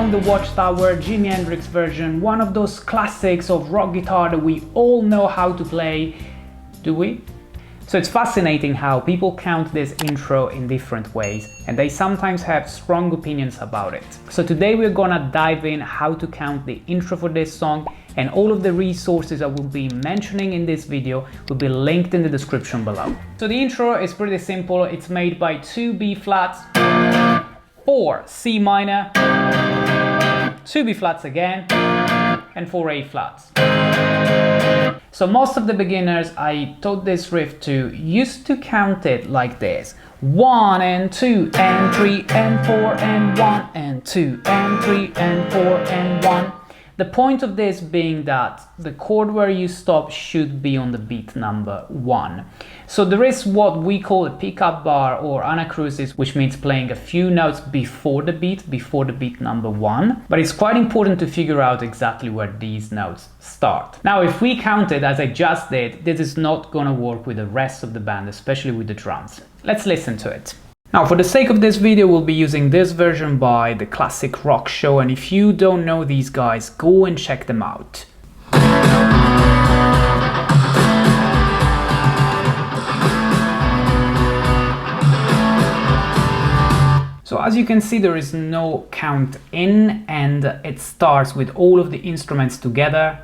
Along the Watchtower, Jimi Hendrix version, one of those classics of rock guitar that we all know how to play, do we? So it's fascinating how people count this intro in different ways, and they sometimes have strong opinions about it. So today we're gonna dive in how to count the intro for this song, and all of the resources I will be mentioning in this video will be linked in the description below. So the intro is pretty simple. It's made by 2 B flats, 4 C minor, 2 B flats again, and 4 A flats. So most of the beginners I taught this riff to used to count it like this: 1 and 2 and 3 and 4 and 1 and 2 and 3 and 4 and 1. The point of this being that the chord where you stop should be on the beat number 1. So there is what we call a pickup bar or anacrusis, which means playing a few notes before the beat number 1. But it's quite important to figure out exactly where these notes start. Now, if we count it as I just did, this is not gonna work with the rest of the band, especially with the drums. Let's listen to it. Now, for the sake of this video, we'll be using this version by the Classic Rock Show, and if you don't know these guys, go and check them out. So as you can see, there is no count in, and it starts with all of the instruments together.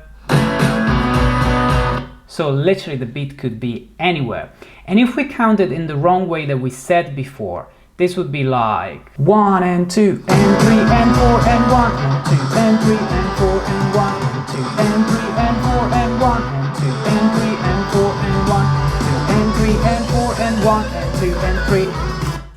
So literally the beat could be anywhere. And if we count it in the wrong way that we said before, this would be like 1 and 2 and 3 and 4 and 1 and 2 and 3 and 4 and 1 and 2 and 3 and 4 and 1 and 2 and 3 and 4 and 1 and 2 and 3 and 4 and 1 and 2 and 3.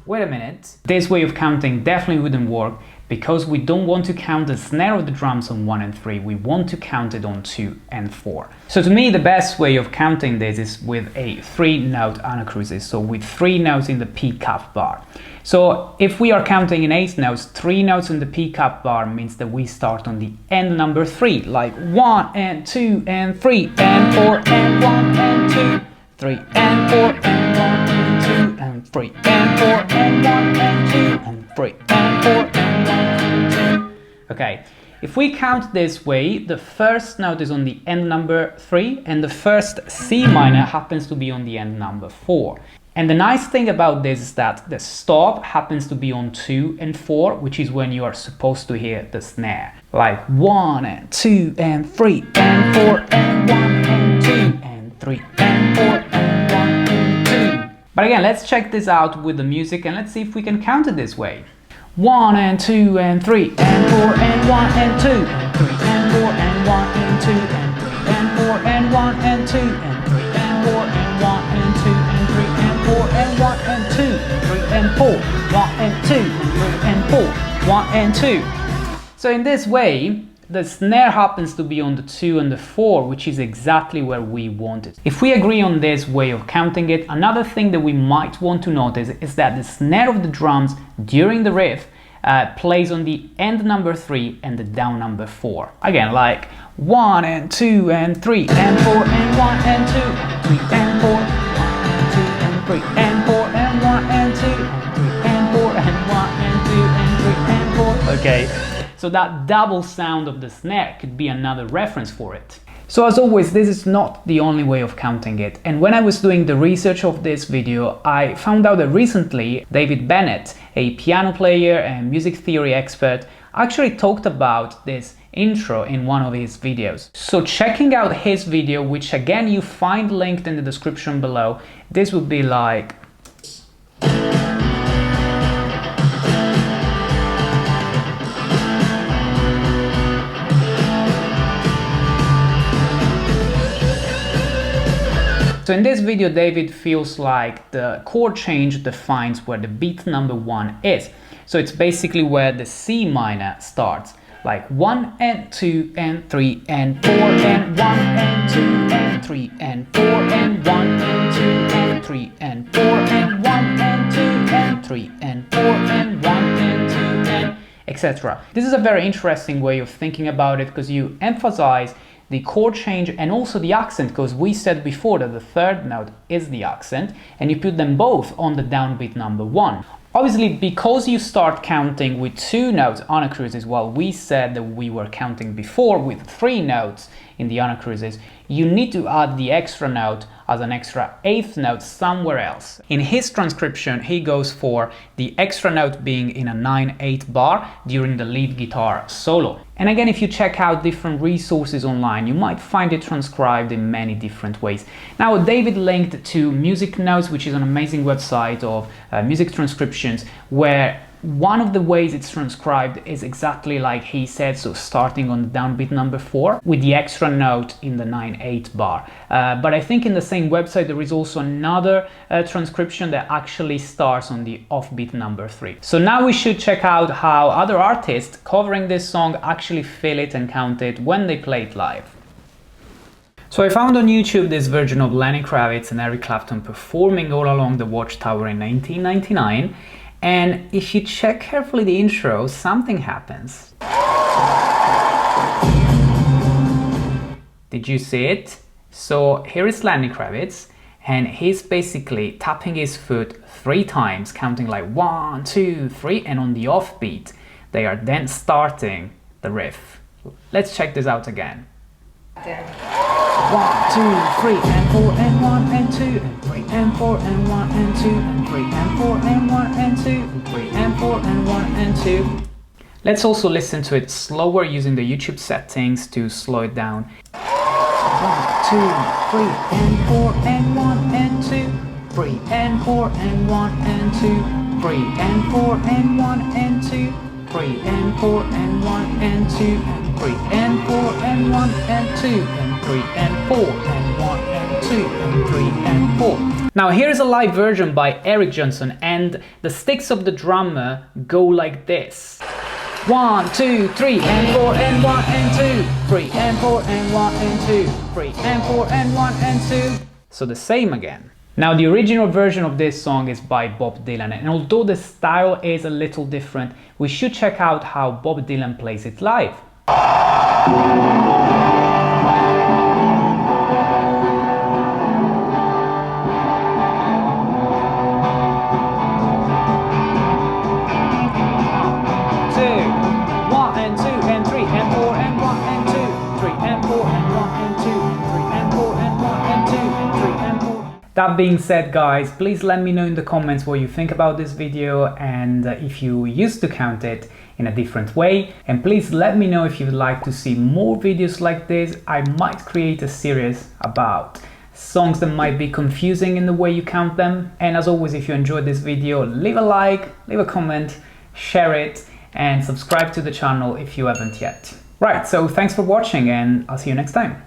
Wait a minute. This way of counting definitely wouldn't work, because we don't want to count the snare of the drums on 1 and 3, we want to count it on 2 and 4. So to me, the best way of counting this is with a 3-note anacrusis, so with 3 notes in the pickup bar. So if we are counting in 8 notes, 3 notes in the pickup bar means that we start on the end number 3, like 1 and 2 and 3 and 4 and 1 and 2, 3 and 4 and 1 and 2 and 3 and 4 and 1 and 2 and 3 and 4 and 1 and 2. Okay, if we count this way, the first note is on the end number 3 and the first C minor happens to be on the end number 4. And the nice thing about this is that the stop happens to be on 2 and 4, which is when you are supposed to hear the snare. Like 1 and 2 and 3 and 4 and 1 and 2 and 3 and 4 and 1 and 2. But again, let's check this out with the music and let's see if we can count it this way. 1 and 2 and 3 and 4 and 1 and 2 and 3 and 4 and 1 and 2 and 3 and 4 and 1 and 2 and 3 and 4 and 1 and 2 and 3 and 4 and 1 and 2 and 3 and 4, 1 and 2 and 3 and 4, 1 and 2. So in this way, the snare happens to be on the 2 and the 4, which is exactly where we want it. If we agree on this way of counting it, another thing that we might want to notice is that the snare of the drums during the riff plays on the end number 3 and the down number 4. Again, like 1 and 2 and 3 and 4 and 1 and 2 and 3 and 4, 1 and 2 and 3 and 4 and 1 and 2 and 3 and 4 and 1 and 2 and 3 and 4. Okay. So that double sound of the snare could be another reference for it. So as always, this is not the only way of counting it. And when I was doing the research of this video, I found out that recently David Bennett, a piano player and music theory expert, actually talked about this intro in one of his videos. So checking out his video, which again you find linked in the description below, this would be like... So in this video, David feels like the chord change defines where the beat number 1 is. So it's basically where the C minor starts, like 1 and 2 and 3 and 4 and 1 and 2 and 3 and 4 and 1 and 2 and 3 and 4 and 1 and 2 and 3 and 4 and 1 and 2 and etc. This is a very interesting way of thinking about it, because you emphasize the chord change and also the accent, because we said before that the third note is the accent, and you put them both on the downbeat number 1. Obviously, because you start counting with 2 notes on cruises, while we said that we were counting before with 3 notes in the cruises, you need to add the extra note as an extra 8th note somewhere else. In his transcription, he goes for the extra note being in a 9/8 bar during the lead guitar solo. And again, if you check out different resources online, you might find it transcribed in many different ways. Now, David linked to Music Notes, which is an amazing website of music transcriptions, where one of the ways it's transcribed is exactly like he said, so starting on the downbeat number 4 with the extra note in the 9/8 bar. But I think in the same website there is also another transcription that actually starts on the offbeat number 3. So now we should check out how other artists covering this song actually feel it and count it when they play it live. So I found on YouTube this version of Lenny Kravitz and Eric Clapton performing All Along the Watchtower in 1999. And if you check carefully the intro, something happens. Did you see it? So here is Lenny Kravitz, and he's basically tapping his foot 3 times, counting like 1, 2, 3, and on the offbeat, they are then starting the riff. Let's check this out again. 1, 2, 3, and 4, and 1, and 2, and 3, and 4, and 1, and 2, and 3, and 4, and 1, and 2, and 3, and 4, and 1, and 2. Let's also listen to it slower using the YouTube settings to slow it down. 1, 2, 3, and 4, and 1, and 2, 3, and 4, and 1, and 2, 3, and 4, and 1, and 2, 3, and 4, and 1, and 2, and 3, and 4, and 1, and 2, and 3, and 4, and 1, and 2, and 3, and 4. Now here's a live version by Eric Johnson, and the sticks of the drummer go like this. 1, 2, 3, and 4, and 1, and 2, 3, and 4, and 1, and 2, 3, and 4, and 1, and 2. So the same again. Now the original version of this song is by Bob Dylan, and although the style is a little different, we should check out how Bob Dylan plays it live. That being said, guys, please let me know in the comments what you think about this video and if you used to count it in a different way. And please let me know if you'd like to see more videos like this. I might create a series about songs that might be confusing in the way you count them. And as always, if you enjoyed this video, leave a like, leave a comment, share it, and subscribe to the channel if you haven't yet. Right, so thanks for watching, and I'll see you next time.